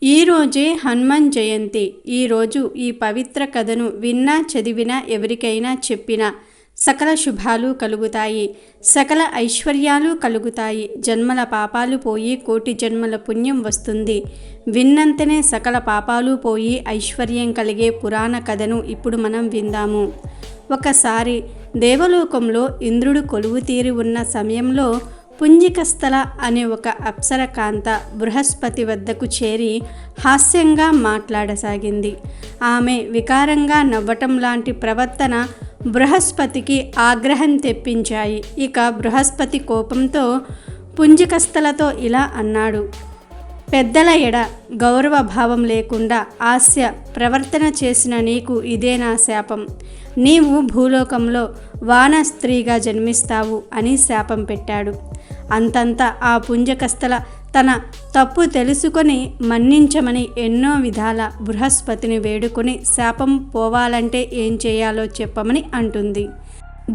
ఈరోజే హనుమాన్ జయంతి. ఈరోజు ఈ పవిత్ర కథను విన్నా చదివినా ఎవరికైనా చెప్పినా సకల శుభాలు కలుగుతాయి, సకల ఐశ్వర్యాలు కలుగుతాయి. జన్మల పాపాలు పోయి కోటి జన్మల పుణ్యం వస్తుంది. విన్నంతనే సకల పాపాలు పోయి ఐశ్వర్యం కలిగే పురాణ కథను ఇప్పుడు మనం విందాము. ఒకసారి దేవలోకంలో ఇంద్రుడు కొలువు తీరి ఉన్న సమయంలో పుంజికస్థల అనే ఒక అప్సర కాంత బృహస్పతి వద్దకు చేరి హాస్యంగా మాట్లాడసాగింది. ఆమె వికారంగా నవ్వటం లాంటి ప్రవర్తన బృహస్పతికి ఆగ్రహం తెప్పించాయి. ఇక బృహస్పతి కోపంతో పుంజికస్థలతో ఇలా అన్నాడు: పెద్దల ఎడ గౌరవ భావం లేకుండా హాస్య ప్రవర్తన చేసిన నీకు ఇదే నా శాపం. నీవు భూలోకంలో వాన స్త్రీగా జన్మిస్తావు అని శాపం పెట్టాడు. అంతంతా ఆ పుంజకస్థల తన తప్పు తెలుసుకొని మన్నించమని ఎన్నో విధాల బృహస్పతిని వేడుకొని శాపం పోవాలంటే ఏం చేయాలో చెప్పమని అంటుంది.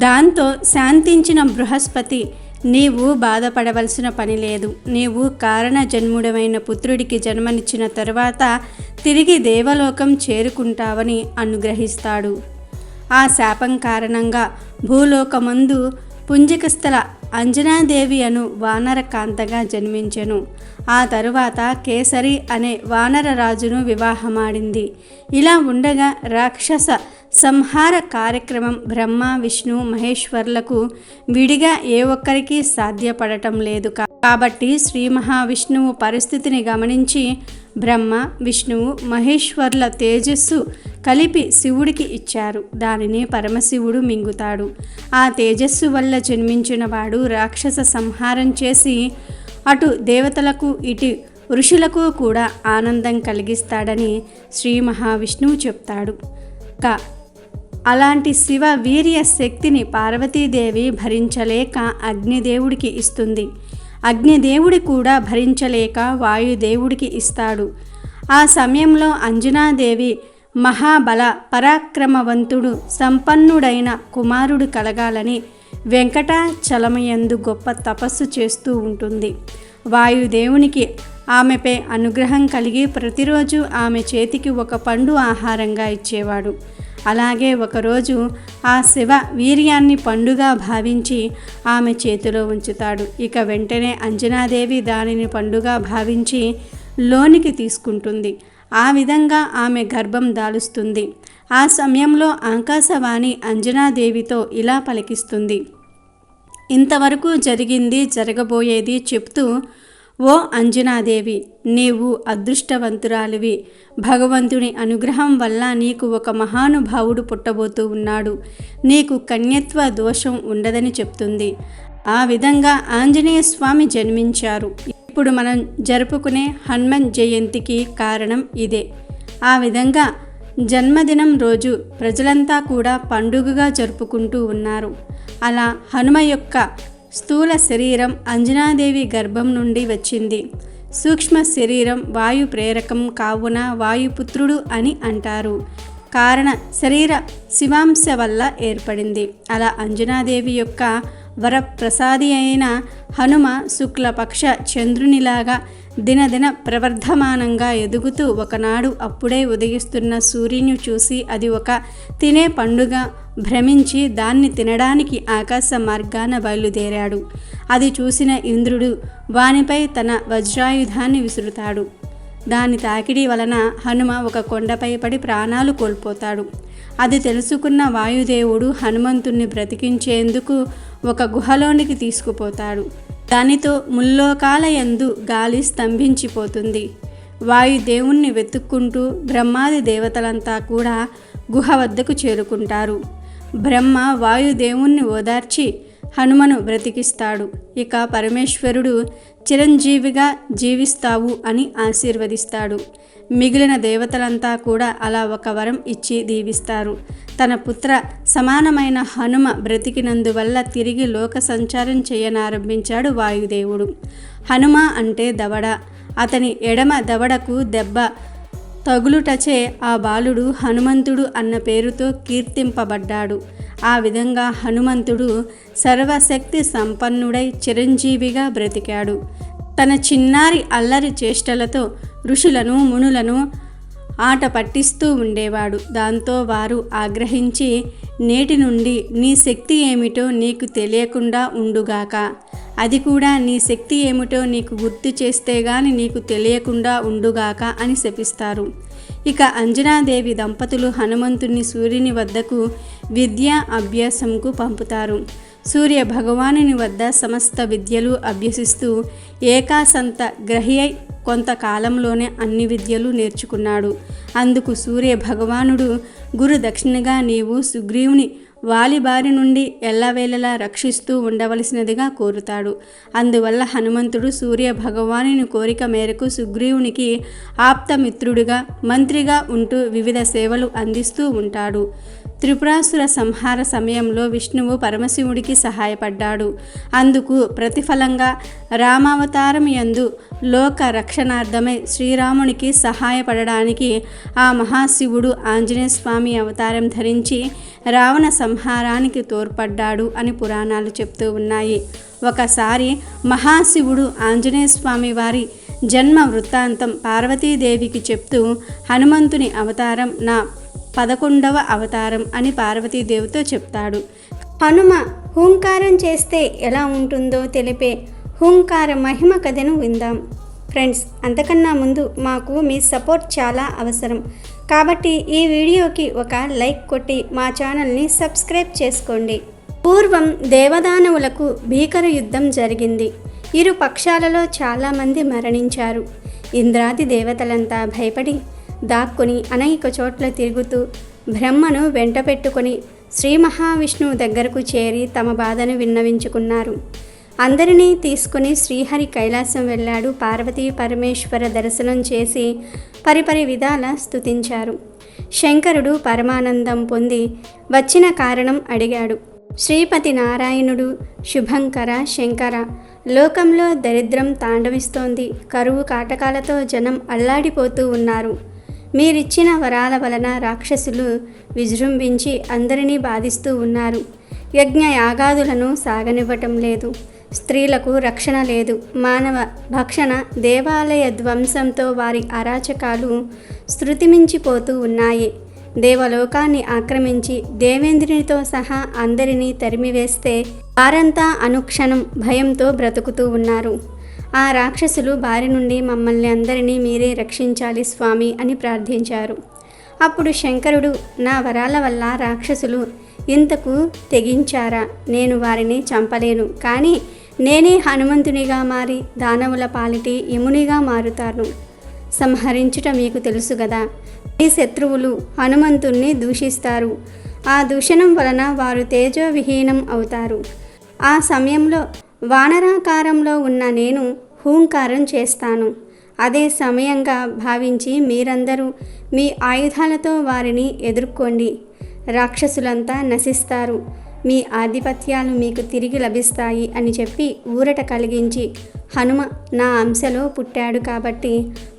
దాంతో శాంతించిన బృహస్పతి, నీవు బాధపడవలసిన పని లేదు. నీవు కారణ జన్ముడమైన పుత్రుడికి జన్మనిచ్చిన తరువాత తిరిగి దేవలోకం చేరుకుంటావని అనుగ్రహిస్తాడు. ఆ శాపం కారణంగా భూలోకమందు పుంజికస్థల అంజనాదేవి అను వానర కాంతగా జన్మించెను. ఆ తరువాత కేసరి అనే వానర రాజును వివాహమాడింది. ఇలా ఉండగా రాక్షస సంహార కార్యక్రమం బ్రహ్మ, విష్ణు, మహేశ్వర్లకు విడిగా ఏ ఒక్కరికి సాధ్యపడటం లేదు. కాబట్టి శ్రీ మహావిష్ణువు పరిస్థితిని గమనించి బ్రహ్మ, విష్ణువు, మహేశ్వర్ల తేజస్సు కలిపి శివుడికి ఇచ్చారు. దానిని పరమశివుడు మింగుతాడు. ఆ తేజస్సు వల్ల జన్మించిన వాడు రాక్షస సంహారం చేసి అటు దేవతలకు ఇటు ఋషులకు కూడా ఆనందం కలిగిస్తాడని శ్రీ మహావిష్ణువు చెప్తాడు. అలాంటి శివ వీర్య శక్తిని పార్వతీదేవి భరించలేక అగ్నిదేవుడికి ఇస్తుంది. అగ్నిదేవుడి కూడా భరించలేక వాయుదేవుడికి ఇస్తాడు. ఆ సమయంలో అంజనాదేవి మహాబల పరాక్రమవంతుడు సంపన్నుడైన కుమారుడు కలగాలని వెంకటాచలమయందు గొప్ప తపస్సు చేస్తూ ఉంటుంది. వాయుదేవునికి ఆమెపై అనుగ్రహం కలిగి ప్రతిరోజు ఆమె చేతికి ఒక పండు ఆహారంగా ఇచ్చేవాడు. అలాగే ఒకరోజు ఆ శివ వీర్యాన్ని పండుగా భావించి ఆమె చేతిలో ఉంచుతాడు. ఇక వెంటనే అంజనాదేవి దానిని పండుగా భావించి లోనికి తీసుకుంటుంది. ఆ విధంగా ఆమె గర్భం దాలుస్తుంది. ఆ సమయంలో ఆకాశవాణి అంజనాదేవితో ఇలా పలికిస్తుంది: ఇంతవరకు జరిగింది, జరగబోయేది చెప్తూ, ఓ అంజనాదేవి, నీవు అదృష్టవంతురాలివి. భగవంతుని అనుగ్రహం వల్ల నీకు ఒక మహానుభావుడు పుట్టబోతూ ఉన్నాడు. నీకు కన్యత్వ దోషం ఉండదని చెప్తుంది. ఆ విధంగా ఆంజనేయ స్వామి జన్మించారు. ఇప్పుడు మనం జరుపుకునే హనుమాన్ జయంతికి కారణం ఇదే. ఆ విధంగా జన్మదినం రోజు ప్రజలంతా కూడా పండుగగా జరుపుకుంటూ ఉన్నారు. అలా హనుమ యొక్క స్థూల శరీరం అంజనాదేవి గర్భం నుండి వచ్చింది. సూక్ష్మ శరీరం వాయు ప్రేరకం కావున వాయుపుత్రుడు అని అంటారు. కారణ శరీర శివాంశ వల్ల ఏర్పడింది. అలా అంజనాదేవి యొక్క వరప్రసాది అయిన హనుమ శుక్లపక్ష చంద్రునిలాగా దినదిన ప్రవర్ధమానంగా ఎదుగుతూ ఒకనాడు అప్పుడే ఉదయిస్తున్న సూర్యుని చూసి అది ఒక తినే పండుగ భ్రమించి దాన్ని తినడానికి ఆకాశ మార్గాన బయలుదేరాడు. అది చూసిన ఇంద్రుడు వానిపై తన వజ్రాయుధాన్ని విసురుతాడు. దాని తాకిడి వలన హనుమ ఒక కొండపై పడి ప్రాణాలు కోల్పోతాడు. అది తెలుసుకున్న వాయుదేవుడు హనుమంతుణ్ణి బ్రతికించేందుకు ఒక గుహలోనికి తీసుకుపోతాడు. దానితో ముల్లోకాల యందు గాలి స్తంభించిపోతుంది. వాయుదేవుణ్ణి వెతుక్కుంటూ బ్రహ్మాది దేవతలంతా కూడా గుహ వద్దకు చేరుకుంటారు. బ్రహ్మ వాయుదేవుణ్ణి ఓదార్చి హనుమను బ్రతికిస్తాడు. ఇక పరమేశ్వరుడు చిరంజీవిగా జీవిస్తావు అని ఆశీర్వదిస్తాడు. మిగిలిన దేవతలంతా కూడా అలా ఒక వరం ఇచ్చి దీవిస్తారు. తన పుత్ర సమానమైన హనుమ బ్రతికినందువల్ల తిరిగి లోక సంచారం చేయనారంభించాడు వాయుదేవుడు. హనుమ అంటే దవడ. అతని ఎడమ దవడకు దెబ్బ తగులుటచే ఆ బాలుడు హనుమంతుడు అన్న పేరుతో కీర్తింపబడ్డాడు. ఆ విధంగా హనుమంతుడు సర్వశక్తి సంపన్నుడై చిరంజీవిగా బ్రతికాడు. తన చిన్నారి అల్లరి చేష్టలతో ఋషులను మునులను ఆట పట్టిస్తూ ఉండేవాడు. దాంతో వారు ఆగ్రహించి, నేటి నుండి నీ శక్తి ఏమిటో నీకు తెలియకుండా ఉండుగాక, అది కూడా నీ శక్తి ఏమిటో నీకు గుర్తు చేస్తే గాని నీకు తెలియకుండా ఉండుగాక అని శపిస్తారు. ఇక అంజనాదేవి దంపతులు హనుమంతుని సూర్యుని వద్దకు విద్యా అభ్యాసంకు పంపుతారు. సూర్య భగవానుని వద్ద సమస్త విద్యలు అభ్యసిస్తూ ఏకాసంత గ్రహి అయి కొంతకాలంలోనే అన్ని విద్యలు నేర్చుకున్నాడు. అందుకు సూర్య భగవానుడు, గురు దక్షిణగా నీవు సుగ్రీవుని వాలి బారి నుండి ఎల్లవేళలా రక్షిస్తూ ఉండవలసినదిగా కోరుతాడు. అందువల్ల హనుమంతుడు సూర్య భగవానుని కోరిక మేరకు సుగ్రీవునికి ఆప్తమిత్రుడిగా మంత్రిగా ఉంటూ వివిధ సేవలు అందిస్తూ ఉంటాడు. త్రిపురాసుర సంహార సమయంలో విష్ణువు పరమశివుడికి సహాయపడ్డాడు. అందుకు ప్రతిఫలంగా రామావతారం యందు లోక రక్షణార్థమై శ్రీరామునికి సహాయపడడానికి ఆ మహాశివుడు ఆంజనేయ స్వామి అవతారం ధరించి రావణ సంహారానికి తోడ్పడ్డాడు అని పురాణాలు చెప్తూ ఉన్నాయి. ఒకసారి మహాశివుడు ఆంజనేయ స్వామి వారి జన్మ వృత్తాంతం పార్వతీదేవికి చెప్తూ, హనుమంతుని అవతారం నా 11వ అవతారం అని పార్వతీదేవితో చెప్తాడు. హనుమ హూంకారం చేస్తే ఎలా ఉంటుందో తెలిపే హూంకార మహిమ కథను విందాం. ఫ్రెండ్స్, అంతకన్నా ముందు మాకు మీ సపోర్ట్ చాలా అవసరం. కాబట్టి ఈ వీడియోకి ఒక లైక్ కొట్టి మా ఛానల్ని సబ్స్క్రైబ్ చేసుకోండి. పూర్వం దేవదానవులకు భీకర యుద్ధం జరిగింది. ఇరు పక్షాలలో చాలామంది మరణించారు. ఇంద్రాది దేవతలంతా భయపడి దాక్కుని అనేక చోట్ల తిరుగుతూ బ్రహ్మను వెంట పెట్టుకొని శ్రీ మహావిష్ణువు దగ్గరకు చేరి తమ బాధను విన్నవించుకున్నారు. అందరినీ తీసుకుని శ్రీహరి కైలాసం వెళ్ళాడు. పార్వతీ పరమేశ్వర దర్శనం చేసి పరిపరి విధాల స్తుతించారు. శంకరుడు పరమానందం పొంది వచ్చిన కారణం అడిగాడు. శ్రీపతి నారాయణుడు, శుభంకర శంకర, లోకంలో దరిద్రం తాండవిస్తోంది. కరువు కాటకాలతో జనం అల్లాడిపోతూ ఉన్నారు. మీరిచ్చిన వరాల వలన రాక్షసులు విజృంభించి అందరినీ బాధిస్తూ ఉన్నారు. యజ్ఞ యాగాదులను సాగనివ్వటం లేదు. స్త్రీలకు రక్షణ లేదు. మానవ భక్షణ, దేవాలయ ధ్వంసంతో వారి అరాచకాలు శృతిమించిపోతూ ఉన్నాయి. దేవలోకాన్ని ఆక్రమించి దేవేంద్రునితో సహా అందరినీ తరిమివేస్తే వారంతా అనుక్షణం భయంతో బ్రతుకుతూ ఉన్నారు. ఆ రాక్షసులు బారి నుండి మమ్మల్ని అందరినీ మీరే రక్షించాలి స్వామి అని ప్రార్థించారు. అప్పుడు శంకరుడు, నా వరాల వల్ల రాక్షసులు ఇంతకు తెగించారా? నేను వారిని చంపలేను, కానీ నేనే హనుమంతునిగా మారి దానవుల పాలిటి యమునిగా మారుతాను. సంహరించుట మీకు తెలుసు కదా. ఈ శత్రువులు హనుమంతుణ్ణి దూషిస్తారు. ఆ దూషణం వలన వారు తేజోవిహీనం అవుతారు. ఆ సమయంలో వానరాకారంలో ఉన్న నేను హూంకారం చేస్తాను. అదే సమయంగా భావించి మీరందరూ మీ ఆయుధాలతో వారిని ఎదుర్కోండి. రాక్షసులంతా నశిస్తారు. మీ ఆధిపత్యాలు మీకు తిరిగి లభిస్తాయి అని చెప్పి ఊరట కలిగించి, హనుమ నా అంశలో పుట్టాడు కాబట్టి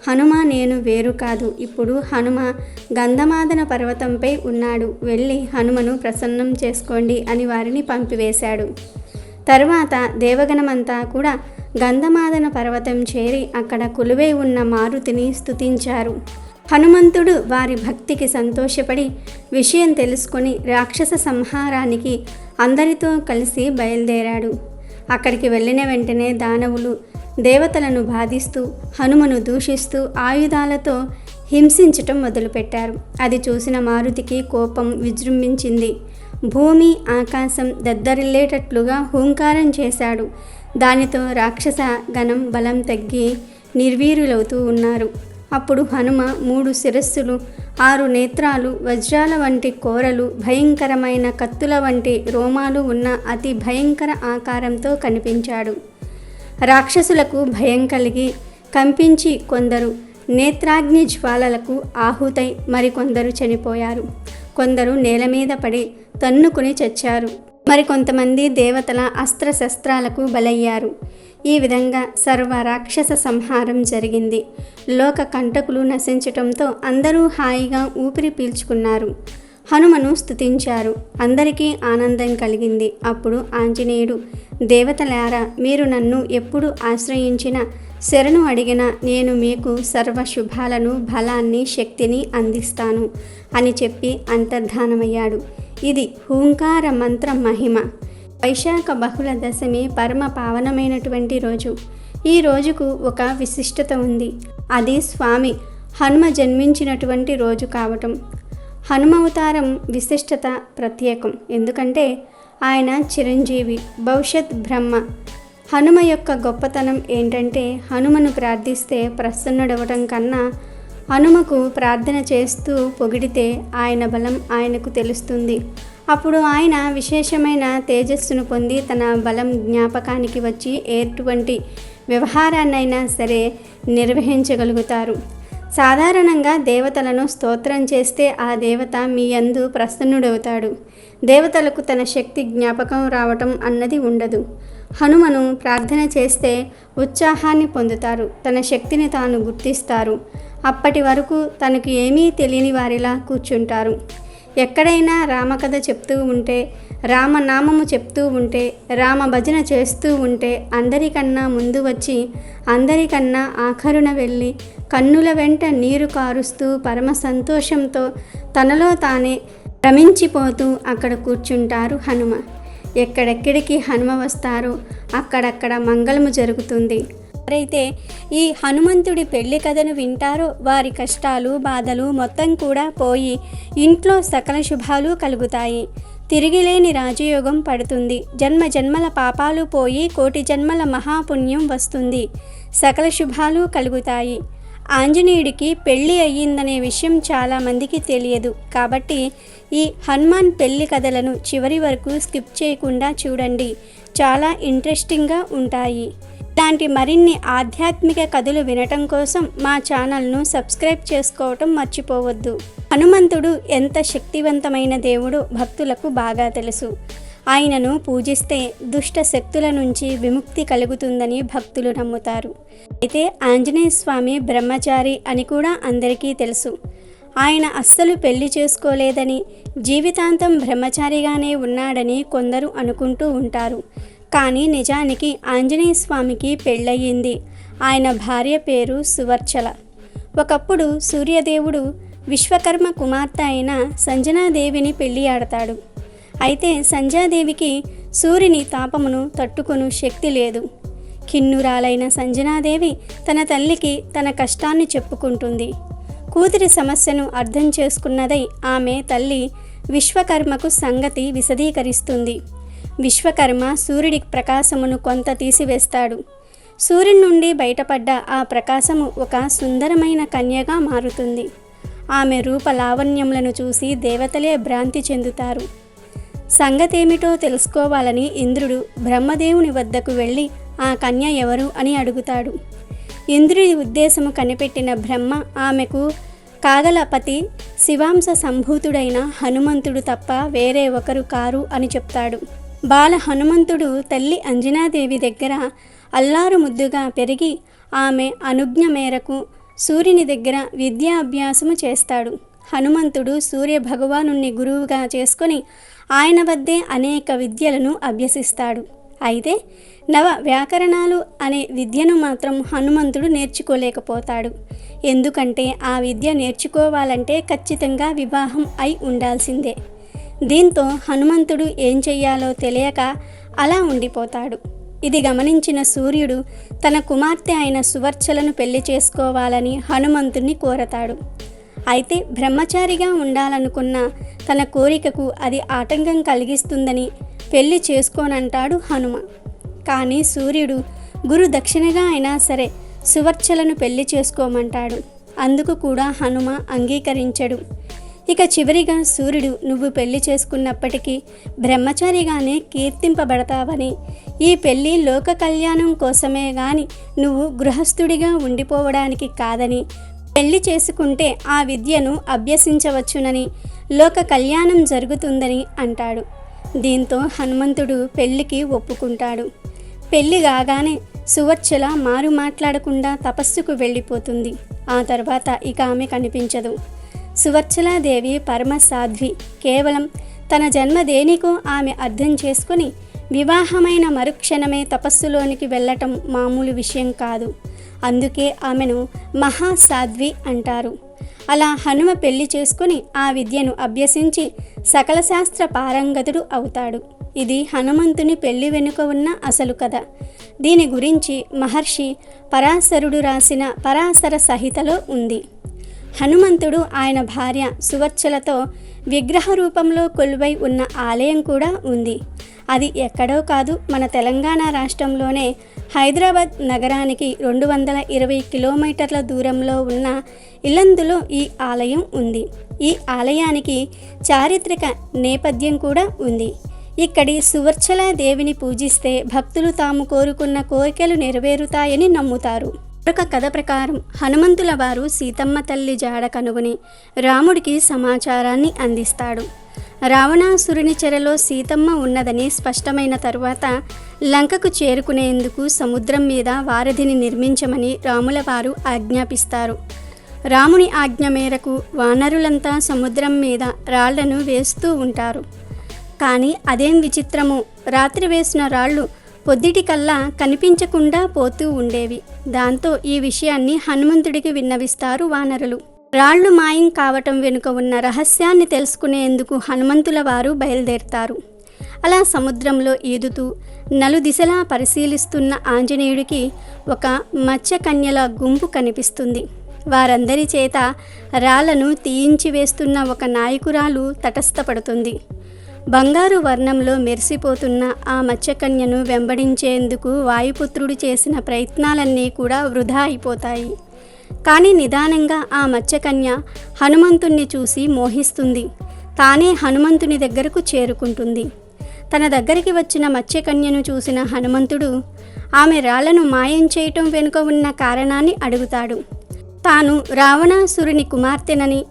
హనుమ నేను వేరు కాదు. ఇప్పుడు హనుమ గంధమాదన పర్వతంపై ఉన్నాడు. వెళ్ళి హనుమను ప్రసన్నం చేసుకోండి అని వారిని పంపివేశాడు. తరువాత దేవగణమంతా కూడా గంధమాదన పర్వతం చేరి అక్కడ కొలువై ఉన్న మారుతిని స్తుతించారు. హనుమంతుడు వారి భక్తికి సంతోషపడి విషయం తెలుసుకొని రాక్షస సంహారానికి అందరితో కలిసి బయలుదేరాడు. అక్కడికి వెళ్ళిన వెంటనే దానవులు దేవతలను బాధిస్తూ హనుమను దూషిస్తూ ఆయుధాలతో హింసించటం మొదలుపెట్టారు. అది చూసిన మారుతికి కోపం విజృంభించింది. భూమి ఆకాశం దద్దరిల్లేటట్లుగా హూంకారం చేశాడు. దానితో రాక్షస గణం బలం తగ్గి నిర్వీర్యులవుతూ ఉన్నారు. అప్పుడు హనుమ 3 శిరస్సులు, 6 నేత్రాలు, వజ్రాల వంటి కోరలు, భయంకరమైన కత్తుల వంటి రోమాలు ఉన్న అతి భయంకర ఆకారంతో కనిపించాడు. రాక్షసులకు భయం కలిగి కంపించి కొందరు నేత్రాగ్ని జ్వాలలకు ఆహుతై మరికొందరు చనిపోయారు. కొందరు నేల మీద పడి తన్నుకుని చచ్చారు. మరికొంతమంది దేవతల అస్త్రశస్త్రాలకు బలయ్యారు. ఈ విధంగా సర్వ రాక్షస సంహారం జరిగింది. లోక కంటకులు నశించటంతో అందరూ హాయిగా ఊపిరి పీల్చుకున్నారు. హనుమను స్తుతించారు. అందరికీ ఆనందం కలిగింది. అప్పుడు ఆంజనేయుడు, దేవతలారా, మీరు నన్ను ఎప్పుడు ఆశ్రయించిన శరణు అడిగిన నేను మీకు సర్వ శుభాలను, బలాన్ని, శక్తిని అందిస్తాను అని చెప్పి అంతర్ధానమయ్యాడు. ఇది హూంకార మంత్ర మహిమ. వైశాఖ బహుళ దశమి పరమ పావనమైనటువంటి రోజు. ఈ రోజుకు ఒక విశిష్టత ఉంది. అది స్వామి హనుమ జన్మించినటువంటి రోజు కావటం. హనుమవతారం విశిష్టత ప్రత్యేకం. ఎందుకంటే ఆయన చిరంజీవి, భవిష్యత్ బ్రహ్మ. హనుమ యొక్క గొప్పతనం ఏంటంటే హనుమను ప్రార్థిస్తే ప్రసన్నుడవటం కన్నా హనుమకు ప్రార్థన చేస్తూ పొగిడితే ఆయన బలం ఆయనకు తెలుస్తుంది. అప్పుడు ఆయన విశేషమైన తేజస్సును పొంది తన బలం జ్ఞాపకానికి వచ్చి ఎటువంటి వ్యవహారాన్నైనా సరే నిర్వహించగలుగుతారు. సాధారణంగా దేవతలను స్తోత్రం చేస్తే ఆ దేవత మీ యందు ప్రసన్నుడవుతాడు. దేవతలకు తన శక్తి జ్ఞాపకం రావటం అన్నది ఉండదు. హనుమను ప్రార్థన చేస్తే ఉత్సాహాన్ని పొందుతారు, తన శక్తిని తాను గుర్తిస్తారు. అప్పటి వరకు తనకు ఏమీ తెలియని వారిలా కూర్చుంటారు. ఎక్కడైనా రామకథ చెప్తూ ఉంటే, రామనామము చెప్తూ ఉంటే, రామ భజన చేస్తూ ఉంటే అందరికన్నా ముందు వచ్చి అందరికన్నా ఆఖరున వెళ్ళి కన్నుల వెంట నీరు కారుస్తూ పరమ సంతోషంతో తనలో తానే రమించిపోతూ అక్కడ కూర్చుంటారు హనుమ. ఎక్కడెక్కడికి హనుమ వస్తారో అక్కడక్కడ మంగళము జరుగుతుంది. ఎవరైతే ఈ హనుమంతుడి పెళ్లి కథను వింటారో వారి కష్టాలు, బాధలు మొత్తం కూడా పోయి ఇంట్లో సకల శుభాలు కలుగుతాయి. తిరిగిలేని రాజయోగం పడుతుంది. జన్మ జన్మల పాపాలు పోయి కోటి జన్మల మహాపుణ్యం వస్తుంది. సకల శుభాలు కలుగుతాయి. ఆంజనేయుడికి పెళ్ళి అయ్యిందనే విషయం చాలామందికి తెలియదు. కాబట్టి ఈ హనుమాన్ పెళ్లి కథలను చివరి వరకు స్కిప్ చేయకుండా చూడండి. చాలా ఇంట్రెస్టింగ్గా ఉంటాయి. ఇలాంటి మరిన్ని ఆధ్యాత్మిక కథలు వినటం కోసం మా ఛానల్ను సబ్స్క్రైబ్ చేసుకోవటం మర్చిపోవద్దు. హనుమంతుడు ఎంత శక్తివంతమైన దేవుడో భక్తులకు బాగా తెలుసు. ఆయనను పూజిస్తే దుష్ట శక్తుల నుంచి విముక్తి కలుగుతుందని భక్తులు నమ్ముతారు. అయితే ఆంజనేయ స్వామి బ్రహ్మచారి అని కూడా అందరికీ తెలుసు. ఆయన అస్సలు పెళ్లి చేసుకోలేదని, జీవితాంతం బ్రహ్మచారిగానే ఉన్నాడని కొందరు అనుకుంటూ ఉంటారు. కానీ నిజానికి ఆంజనేయ స్వామికి పెళ్ళయింది. ఆయన భార్య పేరు సువర్చల. ఒకప్పుడు సూర్యదేవుడు విశ్వకర్మ కుమార్తె అయిన సంజనాదేవిని పెళ్లి ఆడతాడు. అయితే సంజాదేవికి సూర్యుని తాపమును తట్టుకొను శక్తి లేదు. కిన్నురాలైన సంజనాదేవి తన తల్లికి తన కష్టాన్ని చెప్పుకుంటుంది. కూతురి సమస్యను అర్థం చేసుకున్నదై ఆమె తల్లి విశ్వకర్మకు సంగతి విశదీకరిస్తుంది. విశ్వకర్మ సూర్యుడి ప్రకాశమును కొంత తీసివేస్తాడు. సూర్యుని నుండి బయటపడ్డ ఆ ప్రకాశము ఒక సుందరమైన కన్యగా మారుతుంది. ఆమె రూప లావణ్యములను చూసి దేవతలే భ్రాంతి చెందుతారు. సంగతేమిటో తెలుసుకోవాలని ఇంద్రుడు బ్రహ్మదేవుని వద్దకు వెళ్ళి ఆ కన్య ఎవరు అని అడుగుతాడు. ఇంద్రుడి ఉద్దేశము కనిపెట్టిన బ్రహ్మ ఆమెకు కాగలపతి శివాంశ సంభూతుడైన హనుమంతుడు తప్ప వేరే ఒకరు కారు అని చెప్తాడు. బాల హనుమంతుడు తల్లి అంజనాదేవి దగ్గర అల్లారు ముద్దుగా పెరిగి ఆమె అనుజ్ఞ మేరకు సూర్యుని దగ్గర విద్యాభ్యాసము చేస్తాడు. హనుమంతుడు సూర్య భగవానుణ్ణి గురువుగా చేసుకొని ఆయన వద్దే అనేక విద్యలను అభ్యసిస్తాడు. అయితే నవ వ్యాకరణాలు అనే విద్యను మాత్రం హనుమంతుడు నేర్చుకోలేకపోతాడు. ఎందుకంటే ఆ విద్య నేర్చుకోవాలంటే ఖచ్చితంగా వివాహం అయి ఉండాల్సిందే. దీంతో హనుమంతుడు ఏం చెయ్యాలో తెలియక అలా ఉండిపోతాడు. ఇది గమనించిన సూర్యుడు తన కుమార్తె అయిన సువర్చలను పెళ్లి చేసుకోవాలని హనుమంతుడిని కోరతాడు. అయితే బ్రహ్మచారిగా ఉండాలనుకున్న తన కోరికకు అది ఆటంకం కలిగిస్తుందని పెళ్లి చేసుకోనంటాడు హనుమ. కానీ సూర్యుడు గురు దక్షిణగా అయినా సరే సువర్చలను పెళ్లి చేసుకోమంటాడు. అందుకు కూడా హనుమ అంగీకరించడు. ఇక చివరిగా సూర్యుడు నువ్వు పెళ్లి చేసుకున్నప్పటికీ బ్రహ్మచారిగానే కీర్తింపబడతావని, ఈ పెళ్లి లోక కళ్యాణం కోసమే గాని నువ్వు గృహస్థుడిగా ఉండిపోవడానికి కాదని, పెళ్లి చేసుకుంటే ఆ విద్యను అభ్యసించవచ్చునని, లోక కళ్యాణం జరుగుతుందని అంటాడు. దీంతో హనుమంతుడు పెళ్లికి ఒప్పుకుంటాడు. పెళ్లి కాగానే సువర్చల మారు మాట్లాడకుండా తపస్సుకు వెళ్ళిపోతుంది. ఆ తర్వాత ఇక ఆమె కనిపించదు. సువర్చలాదేవి పరమ సాధ్వి. కేవలం తన జన్మ దేనికో ఆమె అర్థం చేసుకుని వివాహమైన మరుక్షణమే తపస్సులోనికి వెళ్ళటం మామూలు విషయం కాదు. అందుకే ఆమెను మహాసాధ్వి అంటారు. అలా హనుమ పెళ్లి చేసుకుని ఆ విద్యను అభ్యసించి సకల శాస్త్ర పారంగతుడు అవుతాడు. ఇది హనుమంతుని పెళ్లి వెనుక ఉన్న అసలు కథ. దీని గురించి మహర్షి పరాశరుడు రాసిన పరాశర సంహితలో ఉంది. హనుమంతుడు ఆయన భార్య సువర్చలతో విగ్రహ రూపంలో కొలువై ఉన్న ఆలయం కూడా ఉంది. అది ఎక్కడో కాదు, మన తెలంగాణ రాష్ట్రంలోనే హైదరాబాద్ నగరానికి 220 కిలోమీటర్ల దూరంలో ఉన్న ఇల్లందులో ఈ ఆలయం ఉంది. ఈ ఆలయానికి చారిత్రక నేపథ్యం కూడా ఉంది. ఇక్కడి సువర్చల దేవిని పూజిస్తే భక్తులు తాము కోరుకున్న కోరికలు నెరవేరుతాయని నమ్ముతారు. మరొక కథ ప్రకారం హనుమంతుల వారు సీతమ్మ తల్లి జాడ కనుగొని రాముడికి సమాచారాన్ని అందిస్తాడు. రావణాసురుని చెరలో సీతమ్మ ఉన్నదని స్పష్టమైన తరువాత లంకకు చేరుకునేందుకు సముద్రం మీద వారధిని నిర్మించమని రాముల వారు ఆజ్ఞాపిస్తారు. రాముని ఆజ్ఞ మేరకు వానరులంతా సముద్రం మీద రాళ్లను వేస్తూ ఉంటారు. కానీ అదేం విచిత్రమో, రాత్రి వేసిన రాళ్ళు పొద్దుటికల్లా కనిపించకుండా పోతూ ఉండేవి. దాంతో ఈ విషయాన్ని హనుమంతుడికి విన్నవిస్తారు వానరులు. రాళ్లు మాయం కావటం వెనుక ఉన్న రహస్యాన్ని తెలుసుకునేందుకు హనుమంతుల వారు బయలుదేరతారు. అలా సముద్రంలో ఈదుతూ నలుదిశలా పరిశీలిస్తున్న ఆంజనేయుడికి ఒక మత్స్యకన్యల గుంపు కనిపిస్తుంది. వారందరి చేత రాళ్లను తీయించి వేస్తున్న ఒక నాయకురాలు తటస్థపడుతుంది. బంగారు వర్ణంలో మెరిసిపోతున్న ఆ మత్స్యకన్యను వెంబడించేందుకు వాయుపుత్రుడు చేసిన ప్రయత్నాలన్నీ కూడా వృధా అయిపోతాయి. కానీ నిదానంగా ఆ మత్స్యకన్య హనుమంతుణ్ణి చూసి మోహిస్తుంది. తానే హనుమంతుని దగ్గరకు చేరుకుంటుంది. తన దగ్గరికి వచ్చిన మత్స్యకన్యను చూసిన హనుమంతుడు ఆమె రాళ్లను మాయం చేయటం వెనుక ఉన్న కారణాన్ని అడుగుతాడు. తాను రావణాసురుని కుమార్తెనని,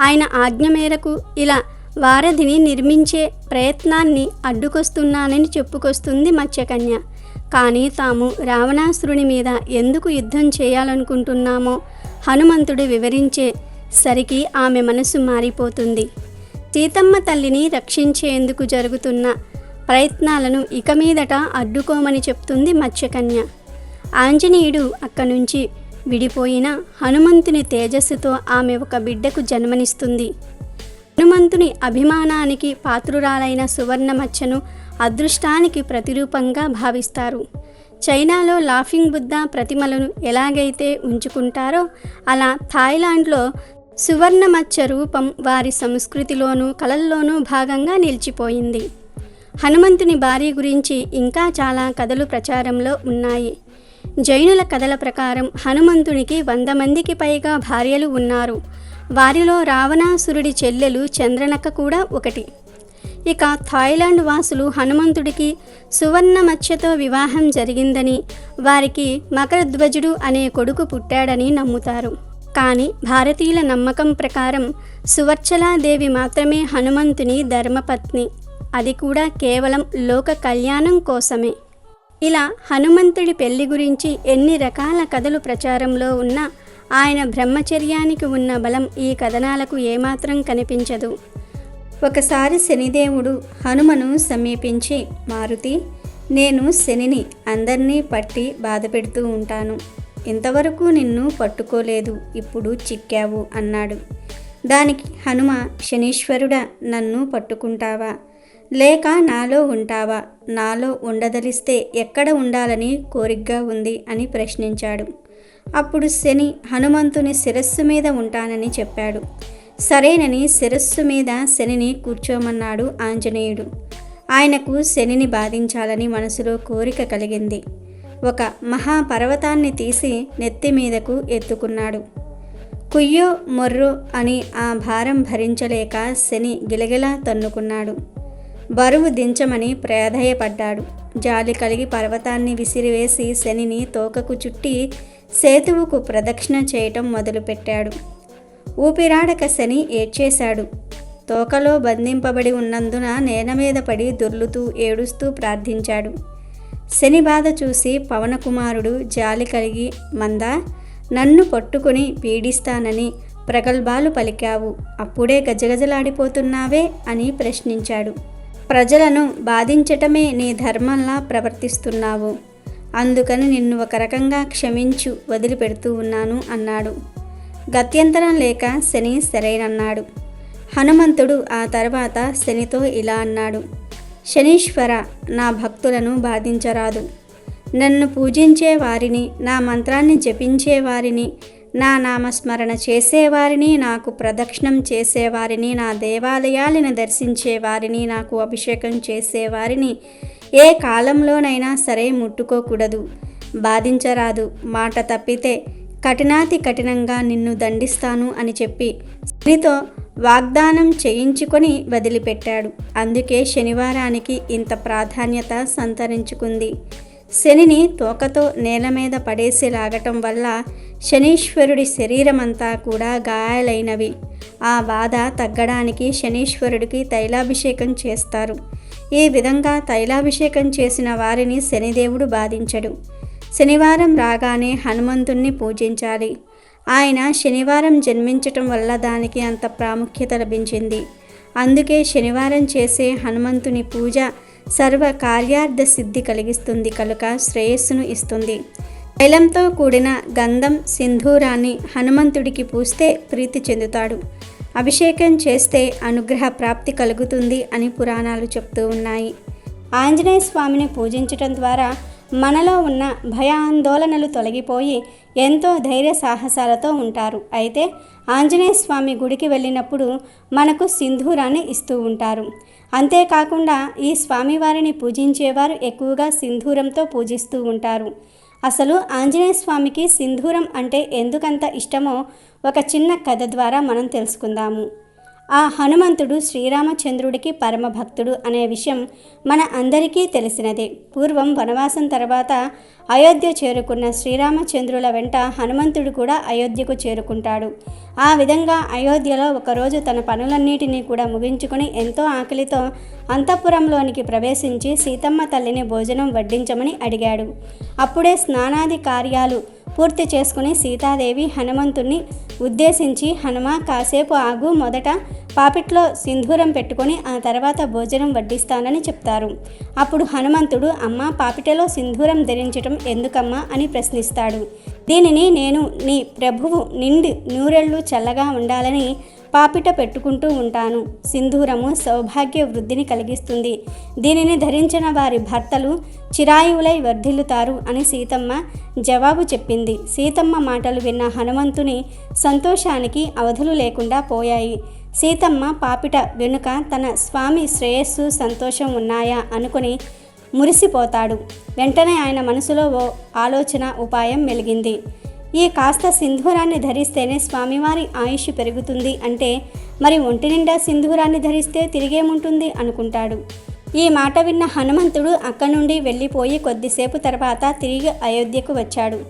ఆయన ఆజ్ఞ మేరకు ఇలా వారధిని నిర్మించే ప్రయత్నాన్ని అడ్డుకొస్తున్నానని చెప్పుకొస్తుంది మత్స్యకన్య. కానీ తాము రావణాసురుని మీద ఎందుకు యుద్ధం చేయాలనుకుంటున్నామో హనుమంతుడు వివరించే సరికి ఆమె మనసు మారిపోతుంది. సీతమ్మ తల్లిని రక్షించేందుకు జరుగుతున్న ప్రయత్నాలను ఇక మీదట అడ్డుకోమని చెప్తుంది మత్స్యకన్య. ఆంజనేయుడు అక్కడి నుంచి విడిపోయిన హనుమంతుని తేజస్సుతో ఆమె ఒక బిడ్డకు జన్మనిస్తుంది. హనుమంతుని అభిమానానికి పాత్రురాలైన సువర్ణ మచ్చను అదృష్టానికి ప్రతిరూపంగా భావిస్తారు. చైనాలో లాఫింగ్ బుద్ధ ప్రతిమలను ఎలాగైతే ఉంచుకుంటారో అలా థాయిలాండ్లో సువర్ణ మచ్చ రూపం వారి సంస్కృతిలోనూ కళల్లోనూ భాగంగా నిలిచిపోయింది. హనుమంతుని భార్య గురించి ఇంకా చాలా కథలు ప్రచారంలో ఉన్నాయి. జైనుల కథల ప్రకారం హనుమంతునికి 100 మందికి పైగా భార్యలు ఉన్నారు. వారిలో రావణాసురుడి చెల్లెలు చంద్రనక్క కూడా ఒకటి. ఇక థాయిలాండ్ వాసులు హనుమంతుడికి సువర్ణ మత్స్యతో వివాహం జరిగిందని, వారికి మకరధ్వజుడు అనే కొడుకు పుట్టాడని నమ్ముతారు. కానీ భారతీయుల నమ్మకం ప్రకారం సువర్చలాదేవి మాత్రమే హనుమంతుని ధర్మపత్ని, అది కూడా కేవలం లోక కళ్యాణం కోసమే. ఇలా హనుమంతుడి పెళ్లి గురించి ఎన్ని రకాల కథలు ప్రచారంలో ఉన్నా ఆయన బ్రహ్మచర్యానికి ఉన్న బలం ఈ కథనాలకు ఏమాత్రం కనిపించదు. ఒకసారి శనిదేవుడు హనుమను సమీపించి, మారుతి, నేను శనిని అందరినీ పట్టి బాధ పెడుతూ ఉంటాను. ఇంతవరకు నిన్ను పట్టుకోలేదు, ఇప్పుడు చిక్కావు అన్నాడు. దానికి హనుమ, శనీశ్వరుడా, నన్ను పట్టుకుంటావా లేక నాలో ఉంటావా? నాలో ఉండదలిస్తే ఎక్కడ ఉండాలని కోరికగా ఉంది అని ప్రశ్నించాడు. అప్పుడు శని హనుమంతుని శిరస్సు మీద ఉంటానని చెప్పాడు. సరేనని శిరస్సు మీద శనిని కూర్చోమన్నాడు ఆంజనేయుడు. ఆయనకు శనిని బాధించాలని మనసులో కోరిక కలిగింది. ఒక మహాపర్వతాన్ని తీసి నెత్తి మీదకు ఎత్తుకున్నాడు. కుయ్యో మొర్రో అని ఆ భారం భరించలేక శని గిలగిలా తన్నుకున్నాడు. బరువు దించమని ప్రాధేయపడ్డాడు. జాలి కలిగి పర్వతాన్ని విసిరివేసి శనిని తోకకు చుట్టి సేతువుకు ప్రదక్షిణ చేయటం మొదలుపెట్టాడు. ఊపిరాడక శని ఏడ్చేశాడు. తోకలో బంధింపబడి ఉన్నందున నేల మీద పడి దొర్లుతూ ఏడుస్తూ ప్రార్థించాడు. శని బాధ చూసి పవనకుమారుడు జాలి కలిగి, మందా, నన్ను పట్టుకుని పీడిస్తానని ప్రగల్భాలు పలికావు, అప్పుడే గజగజలాడిపోతున్నావే అని ప్రశ్నించాడు. ప్రజలను బాధించటమే నీ ధర్మంలా ప్రవర్తిస్తున్నావు. అందుకని నిన్ను ఒక రకంగా క్షమించు వదిలిపెడుతూ ఉన్నాను అన్నాడు. గత్యంతరం లేక శని సరేనన్నాడు. హనుమంతుడు ఆ తర్వాత శనితో ఇలా అన్నాడు: శనీశ్వర, నా భక్తులను బాధించరాదు. నన్ను పూజించే వారిని, నా మంత్రాన్ని జపించే వారిని, నా నామస్మరణ చేసేవారిని, నాకు ప్రదక్షిణం చేసేవారిని, నా దేవాలయాలను దర్శించేవారిని, నాకు అభిషేకం చేసేవారిని ఏ కాలంలోనైనా సరే ముట్టుకోకూడదు, బాధించరాదు. మాట తప్పితే కఠినాతి కఠినంగా నిన్ను దండిస్తాను అని చెప్పి శనితో వాగ్దానం చేయించుకొని వదిలిపెట్టాడు. అందుకే శనివారానికి ఇంత ప్రాధాన్యత సంతరించుకుంది. శనిని తోకతో నేల మీద పడేసి లాగటం వల్ల శనీశ్వరుడి శరీరమంతా కూడా గాయాలైనవి. ఆ బాధ తగ్గడానికి శనీశ్వరుడికి తైలాభిషేకం చేస్తారు. ఈ విధంగా తైలాభిషేకం చేసిన వారిని శనిదేవుడు బాధించడు. శనివారం రాగానే హనుమంతుణ్ణి పూజించాలి. ఆయన శనివారం జన్మించటం వల్ల దానికి అంత ప్రాముఖ్యత లభించింది. అందుకే శనివారం చేసే హనుమంతుని పూజ సర్వ కార్యార్థ సిద్ధి కలిగిస్తుంది కనుక శ్రేయస్సును ఇస్తుంది. తైలంతో కూడిన గంధం సింధూరాన్ని హనుమంతుడికి పూస్తే ప్రీతి చెందుతాడు. అభిషేకం చేస్తే అనుగ్రహ ప్రాప్తి కలుగుతుంది అని పురాణాలు చెప్తూ ఉన్నాయి. ఆంజనేయ స్వామిని పూజించటం ద్వారా మనలో ఉన్న భయాందోళనలు తొలగిపోయి ఎంతో ధైర్య సాహసాలతో ఉంటారు. అయితే ఆంజనేయ స్వామి గుడికి వెళ్ళినప్పుడు మనకు సింధూరాన్ని ఇస్తూ ఉంటారు. అంతేకాకుండా ఈ స్వామివారిని పూజించేవారు ఎక్కువగా సింధూరంతో పూజిస్తూ ఉంటారు. అసలు ఆంజనేయ స్వామికి సింధూరం అంటే ఎందుకంత ఇష్టమో ఒక చిన్న కథ ద్వారా మనం తెలుసుకుందాము. ఆ హనుమంతుడు శ్రీరామచంద్రుడికి పరమభక్తుడు అనే విషయం మన అందరికీ తెలిసినదే. పూర్వం వనవాసం తర్వాత అయోధ్య చేరుకున్న శ్రీరామచంద్రుల వెంట హనుమంతుడు కూడా అయోధ్యకు చేరుకుంటాడు. ఆ విధంగా అయోధ్యలో ఒకరోజు తన పనులన్నిటినీ కూడా ముగించుకొని ఎంతో ఆకలితో అంతఃపురంలోనికి ప్రవేశించి సీతమ్మ తల్లిని భోజనం వడ్డించమని అడిగాడు. అప్పుడే స్నానాది కార్యాలు పూర్తి చేసుకుని సీతాదేవి హనుమంతుణ్ణి ఉద్దేశించి, హనుమ కాసేపు ఆగు, మొదట పాపిట్లో సింధూరం పెట్టుకొని ఆ తర్వాత భోజనం వడ్డిస్తానని చెప్తారు. అప్పుడు హనుమంతుడు, అమ్మ, పాపిటలో సింధూరం ధరించటం ఎందుకమ్మా అని ప్రశ్నిస్తాడు. దీనిని నేను నీ ప్రభువు నిండి నూరెళ్ళు చల్లగా ఉండాలని పాపిట పెట్టుకుంటూ ఉంటాను. సింధూరము సౌభాగ్య వృద్ధిని కలిగిస్తుంది. దీనిని ధరించిన వారి భర్తలు చిరాయువులై వర్ధిల్లుతారు అని సీతమ్మ జవాబు చెప్పింది. సీతమ్మ మాటలు విన్న హనుమంతుని సంతోషానికి అవధులు లేకుండా పోయాయి. సీతమ్మ పాపిట వెనుక తన స్వామి శ్రేయస్సు, సంతోషం ఉన్నాయా అనుకుని మురిసిపోతాడు. వెంటనే ఆయన మనసులో ఓ ఆలోచన, ఉపాయం మెలిగింది. ఈ కాస్త సింధూరాన్ని ధరిస్తేనే స్వామివారి ఆయుష్ పెరుగుతుంది అంటే మరి ఒంటి నిండా సింధూరాన్ని ధరిస్తే తిరిగేముంటుంది అనుకుంటాడు. ఈ మాట విన్న హనుమంతుడు అక్కడి నుండి వెళ్ళిపోయి కొద్దిసేపు తర్వాత తిరిగి అయోధ్యకు వచ్చాడు.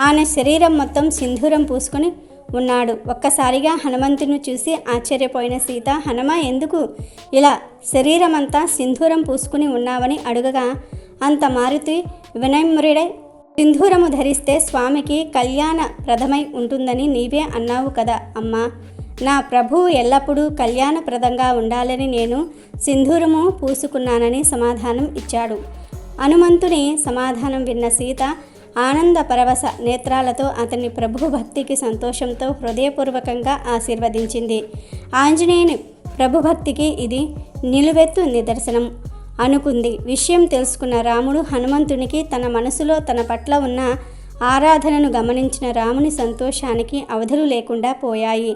ఆయన శరీరం మొత్తం సింధూరం పూసుకొని ఉన్నాడు. ఒక్కసారిగా హనుమంతుని చూసి ఆశ్చర్యపోయిన సీత, హనుమ, ఎందుకు ఇలా శరీరమంతా సింధూరం పూసుకుని ఉన్నావని అడుగగా, అంత మారుతి వినమ్రుడై, సింధూరము ధరిస్తే స్వామికి కళ్యాణప్రదమై ఉంటుందని నీవే అన్నావు కదా అమ్మా. నా ప్రభువు ఎల్లప్పుడూ కళ్యాణప్రదంగా ఉండాలని నేను సింధూరము పూసుకున్నానని సమాధానం ఇచ్చాడు. హనుమంతుని సమాధానం విన్న సీత ఆనంద పరవశ నేత్రాలతో అతని ప్రభు భక్తికి సంతోషంతో హృదయపూర్వకంగా ఆశీర్వదించింది. ఆంజనేయుని ప్రభుభక్తికి ఇది నిలువెత్తు నిదర్శనం అనుకుంది. విషయం తెలుసుకున్న రాముడు హనుమంతునికి తన మనసులో తన పట్ల ఉన్న ఆరాధనను గమనించిన రాముని సంతోషానికి అవధులు లేకుండా పోయాయి.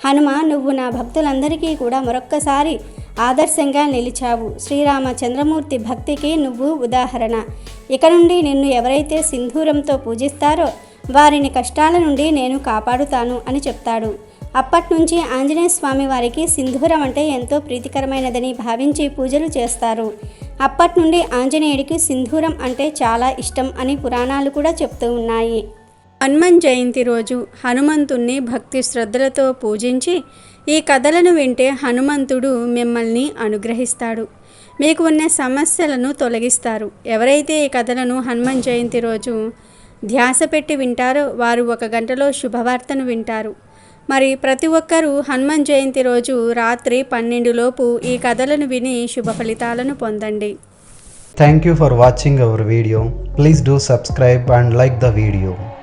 హనుమ, నువ్వు నా భక్తులందరికీ కూడా మరొక్కసారి ఆదర్శంగా నిలిచావు. శ్రీరామచంద్రమూర్తి భక్తికి నువ్వు ఉదాహరణ. ఇక నుండి నిన్ను ఎవరైతే సింధూరంతో పూజిస్తారో వారిని కష్టాల నుండి నేను కాపాడుతాను అని చెప్తాడు. అప్పట్నుంచి ఆంజనేయ స్వామి వారికి సింధూరం అంటే ఎంతో ప్రీతికరమైనదని భావించి పూజలు చేస్తారు. అప్పటి నుండి ఆంజనేయుడికి సింధూరం అంటే చాలా ఇష్టం అని పురాణాలు కూడా చెప్తూ ఉన్నాయి. హనుమన్ జయంతి రోజు హనుమంతుణ్ణి భక్తి శ్రద్ధలతో పూజించి ఈ కథలను వింటే హనుమంతుడు మిమ్మల్ని అనుగ్రహిస్తాడు. మీకు ఉన్న సమస్యలను తొలగిస్తారు. ఎవరైతే ఈ కథలను హనుమన్ జయంతి రోజు ధ్యాస పెట్టి వింటారో వారు 1 గంటలో శుభవార్తను వింటారు. మరి ప్రతి ఒక్కరూ హనుమన్ జయంతి రోజు రాత్రి 12 లోపు ఈ కథలను విని శుభ ఫలితాలను పొందండి. Thank you for watching our video. Please do subscribe and like the video.